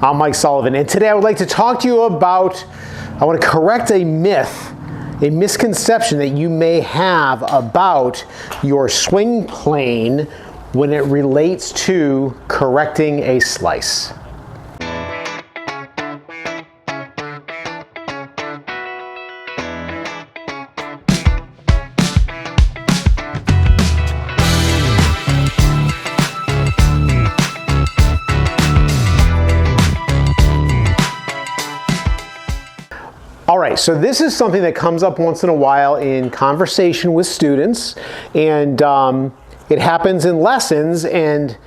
I'm Mike Sullivan, and today I would like to talk to you about, I want to correct a myth, a misconception that you may have about your swing plane when it relates to correcting a slice. All right, so this is something that comes up once in a while in conversation with students, and it happens in lessons, and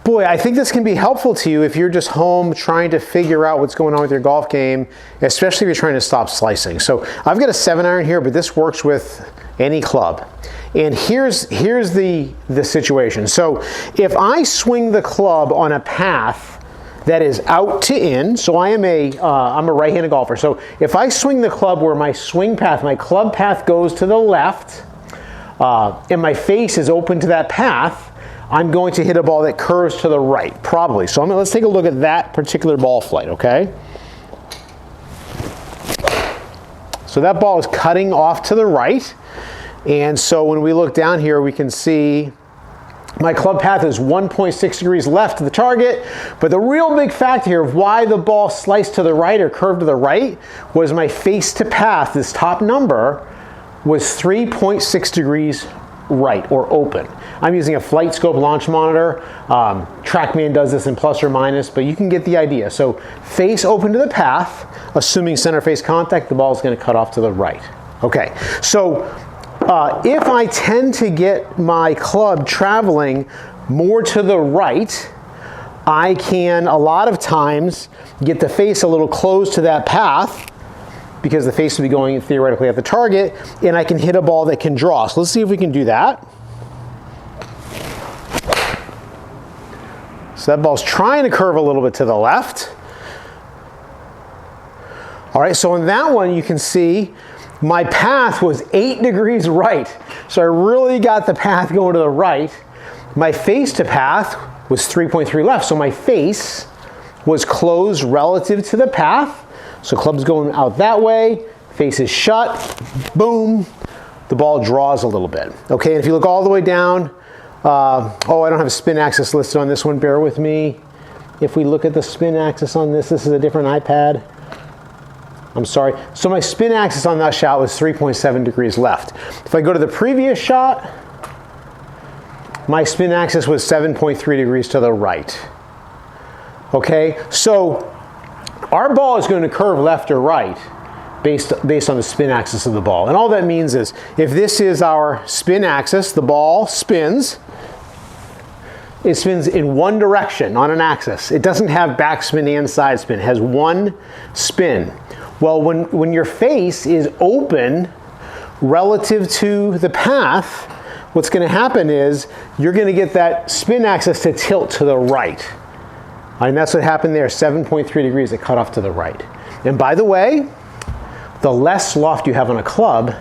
boy, I think this can be helpful to you if you're just home trying to figure out what's going on with your golf game, especially if you're trying to stop slicing. So I've got a 7-iron here, but this works with any club. And here's the situation. So if I swing the club on a path that is out to in, so I'm a right-handed golfer. So if I swing the club where my swing path, my club path goes to the left, and my face is open to that path, I'm going to hit a ball that curves to the right, probably. So let's take a look at that particular ball flight, okay? So that ball is cutting off to the right, and so when we look down here, we can see my club path is 1.6 degrees left of the target, but the real big factor here of why the ball sliced to the right or curved to the right was my face to path, this top number, was 3.6 degrees right or open. I'm using a flight scope launch monitor. TrackMan does this in plus or minus, but you can get the idea. So face open to the path, assuming center face contact, the ball is going to cut off to the right. Okay, so if I tend to get my club traveling more to the right, I can a lot of times get the face a little close to that path because the face will be going theoretically at the target, and I can hit a ball that can draw. So let's see if we can do that. So that ball's trying to curve a little bit to the left. All right, so in that one you can see my path was 8 degrees right. So I really got the path going to the right. My face to path was 3.3 left. So my face was closed relative to the path. So club's going out that way, face is shut, boom, the ball draws a little bit. Okay, and if you look all the way down, I don't have a spin axis listed on this one, bear with me. If we look at the spin axis on this is a different iPad. I'm sorry. So my spin axis on that shot was 3.7 degrees left. If I go to the previous shot, my spin axis was 7.3 degrees to the right. Okay, so our ball is going to curve left or right based on the spin axis of the ball. And all that means is if this is our spin axis, the ball spins. It spins in one direction on an axis. It doesn't have backspin and side spin. It has one spin. Well, when your face is open relative to the path, what's going to happen is you're going to get that spin axis to tilt to the right. And that's what happened there, 7.3 degrees, it cut off to the right. And by the way, the less loft you have on a club,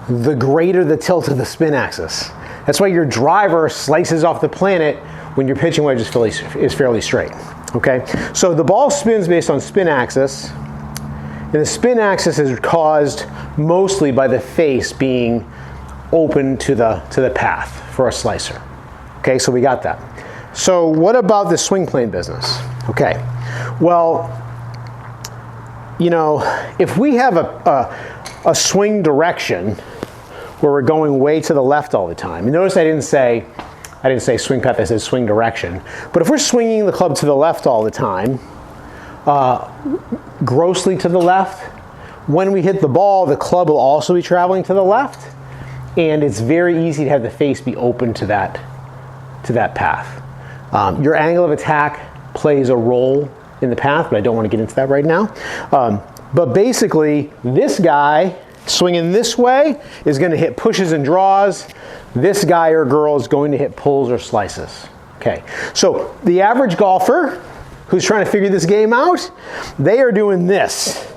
the greater the tilt of the spin axis. That's why your driver slices off the planet when your pitching wedge is fairly straight. Okay, so the ball spins based on spin axis. And the spin axis is caused mostly by the face being open to the path for a slicer. Okay, so we got that. So what about the swing plane business? Okay, well, you know, if we have a swing direction where we're going way to the left all the time, and notice I didn't say swing path, I said swing direction. But if we're swinging the club to the left all the time, grossly to the left, when we hit the ball, the club will also be traveling to the left, and it's very easy to have the face be open to that path. Your angle of attack plays a role in the path, but I don't want to get into that right now. But basically, this guy swinging this way is going to hit pushes and draws. This guy or girl is going to hit pulls or slices. Okay, so the average golfer who's trying to figure this game out, they are doing this.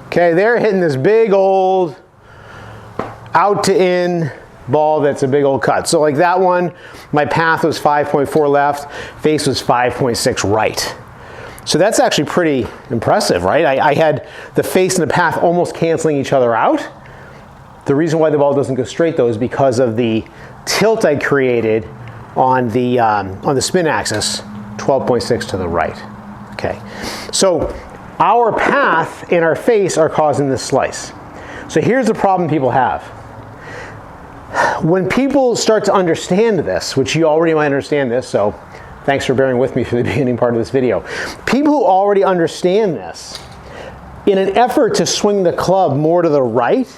Okay, they're hitting this big old out to in ball that's a big old cut. So like that one, my path was 5.4 left, face was 5.6 right. So that's actually pretty impressive, right? I had the face and the path almost canceling each other out. The reason why the ball doesn't go straight though is because of the tilt I created on the spin axis, 12.6 to the right. Okay, so our path and our face are causing this slice. So here's the problem people have. When people start to understand this, which you already might understand this, so thanks for bearing with me for the beginning part of this video. People who already understand this, in an effort to swing the club more to the right,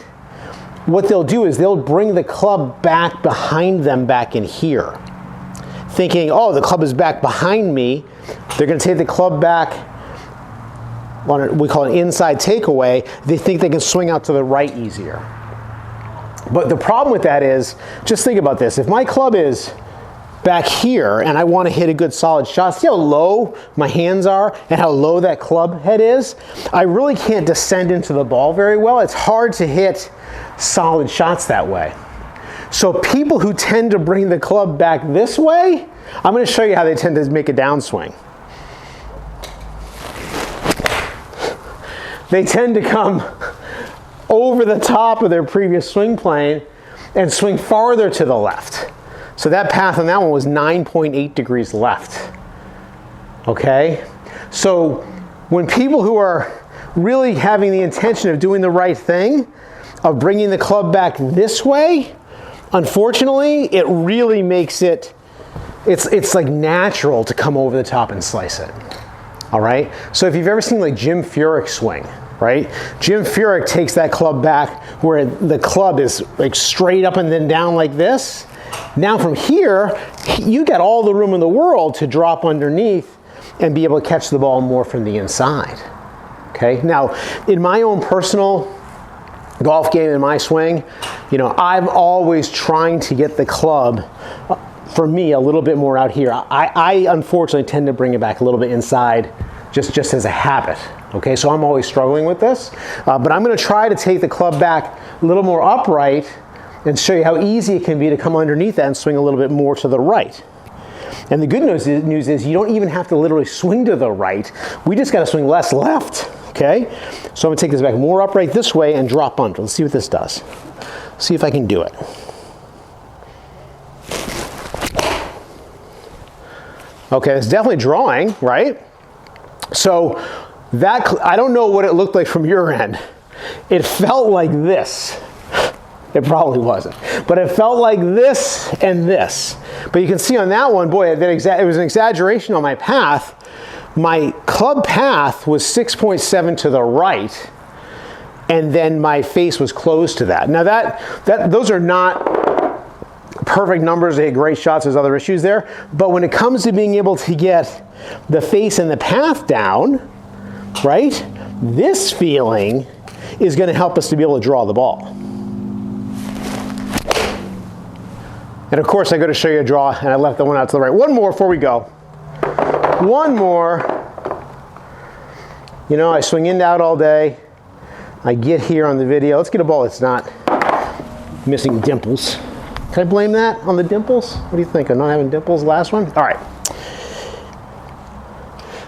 what they'll do is they'll bring the club back behind them back in here. Thinking, oh, the club is back behind me. They're going to take the club back on we call it an inside takeaway. They think they can swing out to the right easier. But the problem with that is, just think about this. If my club is back here and I want to hit a good solid shot, see how low my hands are and how low that club head is? I really can't descend into the ball very well. It's hard to hit solid shots that way. So people who tend to bring the club back this way, I'm going to show you how they tend to make a downswing. They tend to come over the top of their previous swing plane and swing farther to the left. So that path on that one was 9.8 degrees left. Okay? So when people who are really having the intention of doing the right thing, of bringing the club back this way, unfortunately, it really makes it, it's like natural to come over the top and slice it. All right? So if you've ever seen like Jim Furyk swing, right? Jim Furyk takes that club back where the club is like straight up and then down like this. Now from here, you got all the room in the world to drop underneath and be able to catch the ball more from the inside. Okay? Now, in my own personal golf game, in my swing, you know, I'm always trying to get the club, for me, a little bit more out here. I unfortunately tend to bring it back a little bit inside just as a habit. Okay, so I'm always struggling with this. But I'm going to try to take the club back a little more upright and show you how easy it can be to come underneath that and swing a little bit more to the right. And the good news is you don't even have to literally swing to the right. We just got to swing less left. Okay, so I'm going to take this back more upright this way and drop under. Let's see what this does. See if I can do it. Okay, it's definitely drawing, right? So that, I don't know what it looked like from your end. It felt like this. It probably wasn't. But it felt like this and this. But you can see on that one, boy, it was an exaggeration on my path. My club path was 6.7 to the right, and then my face was close to that. Now those are not perfect numbers to hit great shots. There's other issues there. But when it comes to being able to get the face and the path down, right, this feeling is going to help us to be able to draw the ball. And of course, I go to show you a draw, and I left the one out to the right. One more before we go. One more. You know, I swing in and out all day. I get here on the video. Let's get a ball that's not missing dimples. Can I blame that on the dimples? What do you think? I'm not having dimples last one? All right.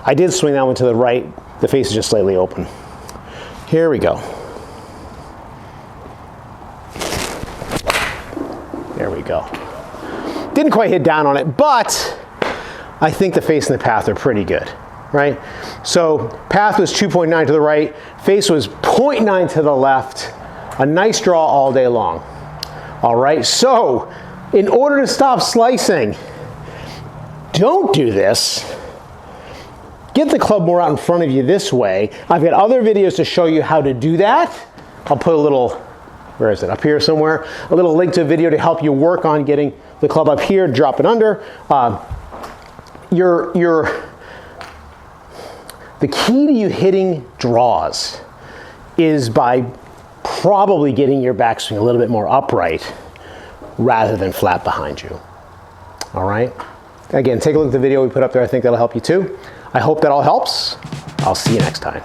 I did swing that one to the right. The face is just slightly open. Here we go. There we go. Didn't quite hit down on it, but I think the face and the path are pretty good, right? So path was 2.9 to the right, face was 0.9 to the left. A nice draw all day long. All right, so in order to stop slicing, don't do this. Get the club more out in front of you this way. I've got other videos to show you how to do that. I'll put a little, where is it, up here somewhere? A little link to a video to help you work on getting the club up here, drop it under. The key to you hitting draws is by probably getting your backswing a little bit more upright rather than flat behind you. All right? Again, take a look at the video we put up there. I think that'll help you too. I hope that all helps. I'll see you next time.